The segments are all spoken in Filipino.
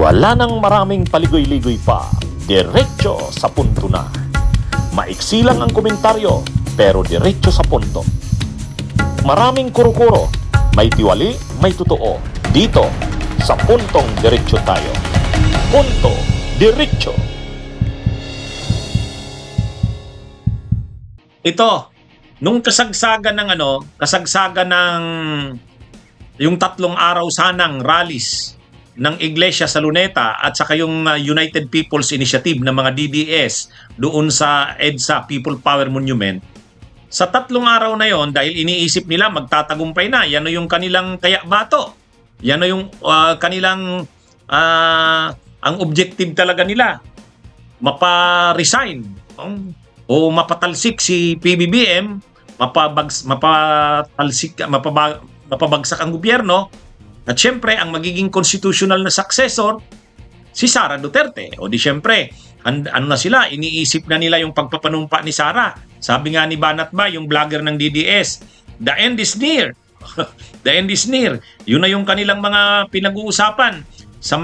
Wala nang maraming paligoy-ligoy pa, diretso sa punto na. Maiksi lang ang komentaryo, pero diretso sa punto. Maraming kuro-kuro, may tiwali, may totoo. Dito, sa Puntong Diretso tayo. Punto Diretso. Ito, nung kasagsagan ng yung 3 araw sanang rallies ng Iglesia sa Luneta at saka yung United People's Initiative ng mga DDS doon sa EDSA People Power Monument. Sa 3 araw na yon, dahil iniisip nila magtatagumpay na, yan yung kanilang kaya-bato. Yan yung kanilang ang objective talaga nila, mapa-resign o mapatalsik si PBBM, mapabagsak ang gobyerno, at syempre ang magiging constitutional na successor si Sara Duterte. O di syempre, ano na sila, iniisip na nila yung pagpapanumpa ni Sara. Sabi nga ni Banat Ba, yung vlogger ng DDS, the end is near. The end is near. Yun na yung kanilang mga pinag-uusapan sa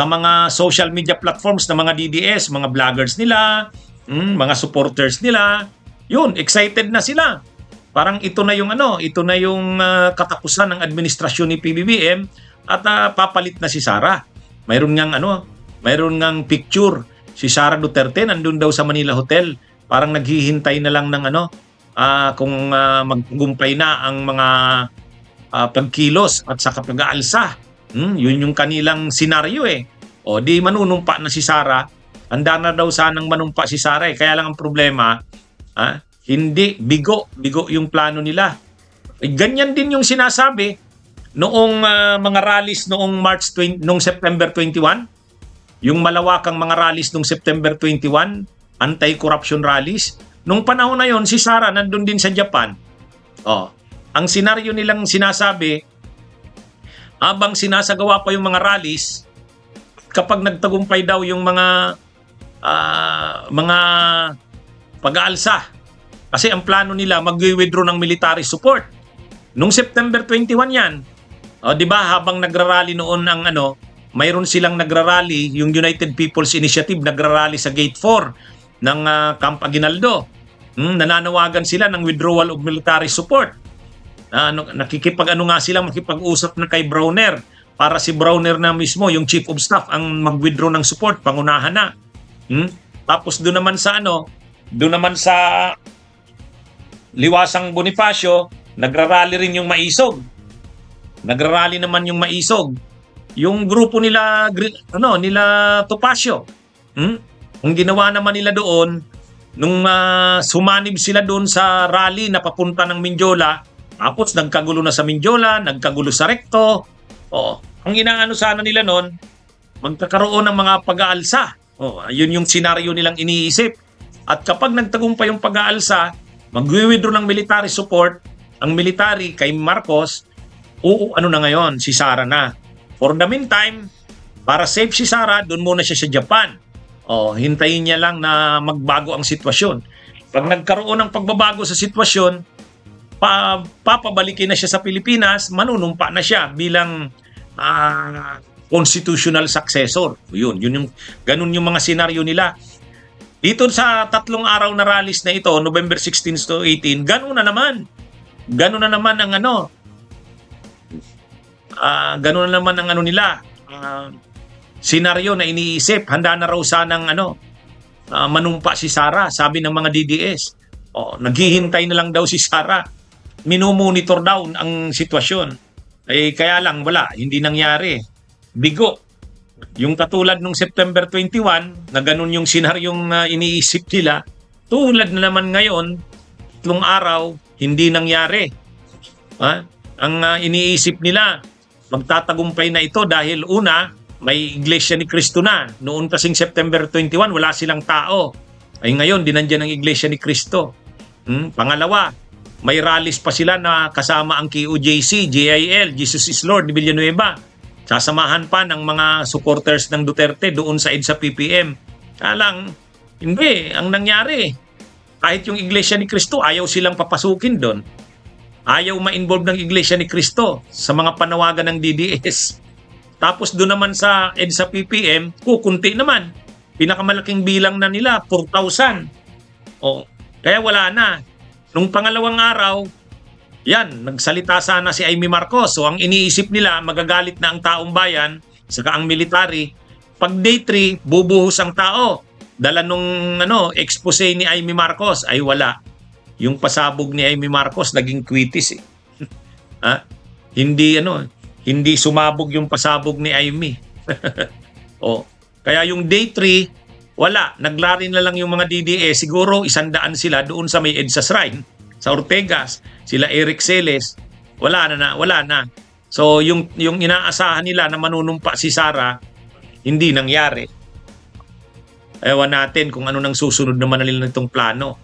mga social media platforms ng mga DDS, mga vloggers nila, mga supporters nila. Yun, excited na sila. Parang ito na yung katapusan ng administrasyon ni PBBM at papalit na si Sara. Mayroon ngang picture si Sara Duterte nandun daw sa Manila Hotel. Parang naghihintay na lang ng kung maggumpay na ang mga pagkilos at saka pag-aalsa. Yun yung kanilang senaryo eh. O di manunumpa na si Sara. Handa na daw sanang manumpa si Sara eh. Kaya lang ang problema, hindi, bigo yung plano nila. Ganyan din yung sinasabi noong mga rallies noong September 21. Yung malawakang mga rallies noong September 21, anti-corruption rallies. Nung panahon na yon, si Sara nandun din sa Japan. Ang senaryo nilang sinasabi, habang sinasagawa pa yung mga rallies, kapag nagtagumpay daw yung mga pag-aalsa, kasi ang plano nila mag-withdraw ng military support. Nung September 21 yan, di ba, habang nagrarally noon mayroon silang nagrarally, yung United People's Initiative nagrarally sa Gate 4 ng Camp Aguinaldo. Nananawagan sila ng withdrawal of military support. Makikipag-usap na kay Browner para si Browner na mismo, yung Chief of Staff, ang mag-withdraw ng support, pangunahan na. Tapos doon naman sa Liwasang Bonifacio, nagrarally rin yung Maisog. Nagrarally naman yung Maisog. Yung grupo nila Topacio. Ang ginawa naman nila doon, nung sumanib sila doon sa rally na papunta ng Mindiola, tapos nagkagulo na sa Mindiola, nagkagulo sa Recto. Ang inaano sana nila noon, magkakaroon ng mga pag-aalsa. Yun yung senaryo nilang iniisip. At kapag nagtagumpay yung pag-aalsa, mag-withdraw ng military support, ang military kay Marcos, ngayon, si Sara na. For the meantime, para safe si Sara, doon muna siya sa Japan. Hintayin niya lang na magbago ang sitwasyon. Pag nagkaroon ng pagbabago sa sitwasyon, papabalikin na siya sa Pilipinas, manunumpa na siya bilang constitutional successor. Ganun yung mga senaryo nila. Dito sa 3 araw na rallies na ito, November 16 to 18, ganun na naman ang nila. Senaryo na iniisip, handa na raw sanang manumpa si Sara, sabi ng mga DDS. Naghihintay na lang daw si Sara. Minomonitor daw ang sitwasyon. Kaya lang wala, hindi nangyari. Bigo. Yung katulad nung September 21, na ganun yung senaryong iniisip nila, tulad na naman ngayon, 3 araw, hindi nangyari. Ang iniisip nila, magtatagumpay na ito dahil una, may Iglesia ni Cristo na. Noon kasing September 21, wala silang tao. Ngayon, dinandyan ang Iglesia ni Cristo. Pangalawa, may rallies pa sila na kasama ang KOJC, JIL, Jesus is Lord ni Villanueva. Sasamahan pa ng mga supporters ng Duterte doon sa EDSA PPM. Kalang, hindi. Ang nangyari, kahit yung Iglesia ni Cristo, ayaw silang papasukin doon. Ayaw ma-involve ng Iglesia ni Cristo sa mga panawagan ng DDS. Tapos doon naman sa EDSA PPM, kukunti naman. Pinakamalaking bilang na nila, 4,000. O, kaya wala na. Nung pangalawang araw, yan, nagsalita sana si Amy Marcos. So ang iniisip nila, magagalit na ang taong bayan, saka ang military. Pag day 3, bubuhos ang tao. Dala nung expose ni Amy Marcos, ay wala. Yung pasabog ni Amy Marcos, naging kwitis eh. Hindi sumabog yung pasabog ni Amy. O, kaya yung day 3, wala. Naglari na lang yung mga DDS. Siguro 100 sila doon sa may EDSA Shrine, sa Ortegas, sila Eric Celes. Wala na. So yung inaasahan nila na manunumpa si Sara, hindi nangyari. Ewan natin kung ano nang susunod naman nila nitong plano.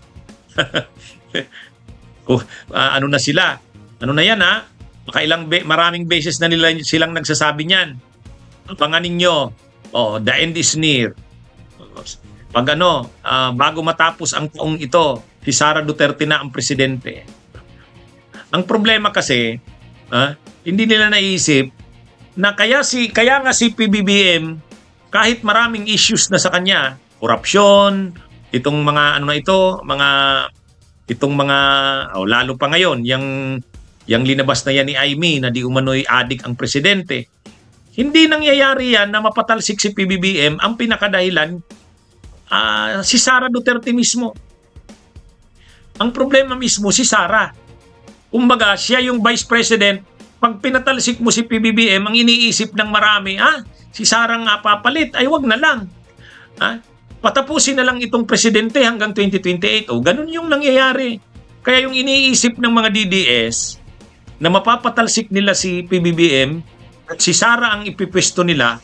Ano na sila? Ano na yan maraming beses na silang nagsasabi niyan. Abangan ninyo. The end is near. Pag bago matapos ang taong ito, si Sara Duterte na ang presidente. Ang problema kasi, hindi nila naisip na kaya nga si PBBM, kahit maraming issues na sa kanya, korupsyon, itong mga lalo pa ngayon, yung linabas na yan ni Amy na di umano'y adik ang presidente. Hindi nangyayari yan na mapatalsik si PBBM. Ang pinakadahilan, si Sara Duterte mismo. Ang problema mismo si Sara. Kumbaga, siya yung vice president. Pag pinatalsik mo si PBBM, ang iniisip ng marami, si Sara nga papalit, ay wag na lang. Patapusin na lang itong presidente hanggang 2028. Ganun yung nangyayari. Kaya yung iniisip ng mga DDS na mapapatalsik nila si PBBM at si Sara ang ipipwesto nila,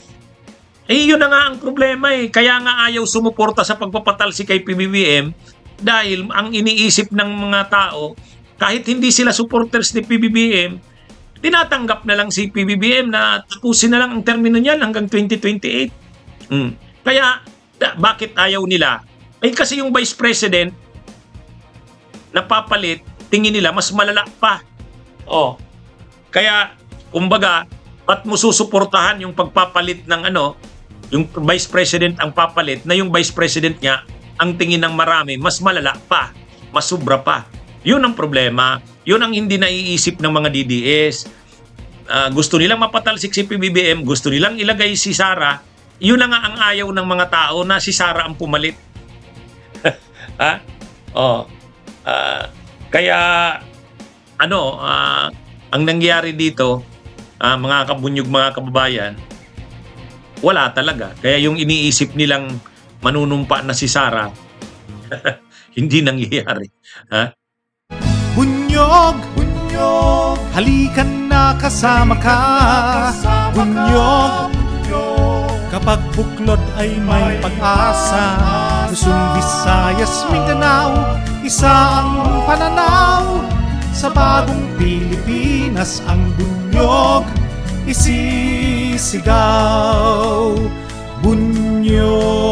yun na nga ang problema eh. Kaya nga ayaw sumuporta sa pagpapatalsik kay PBBM dahil ang iniisip ng mga tao, kahit hindi sila supporters ni PBBM, tinatanggap na lang si PBBM na tapusin na lang ang termino niyan hanggang 2028. Kaya bakit ayaw nila? Kasi yung vice president na papalit, tingin nila mas malala pa. Kaya kumbaga, ba't mo susuportahan yung pagpapalit ng yung vice president ang papalit na yung vice president niya ang tingin ng marami mas malala pa, mas sobra pa. Yun ang problema. Yun ang hindi naiisip ng mga DDS. Gusto nilang mapatalsik si PBBM, gusto nilang ilagay si Sara. Yun na nga ang ayaw ng mga tao na si Sara ang pumalit. Kaya ang nangyari dito, mga kabunyog, mga kababayan, wala talaga. Kaya yung iniisip nilang manunumpa na si Sara, hindi nangyayari. Bunyog, halikan na kasama ka. Bunyog, kapag buklod ay may pag-asa. Luzon, Visayas, Mindanao, isa ang pananaw. Sa bagong Pilipinas ang bunyog isisigaw. Bunyog.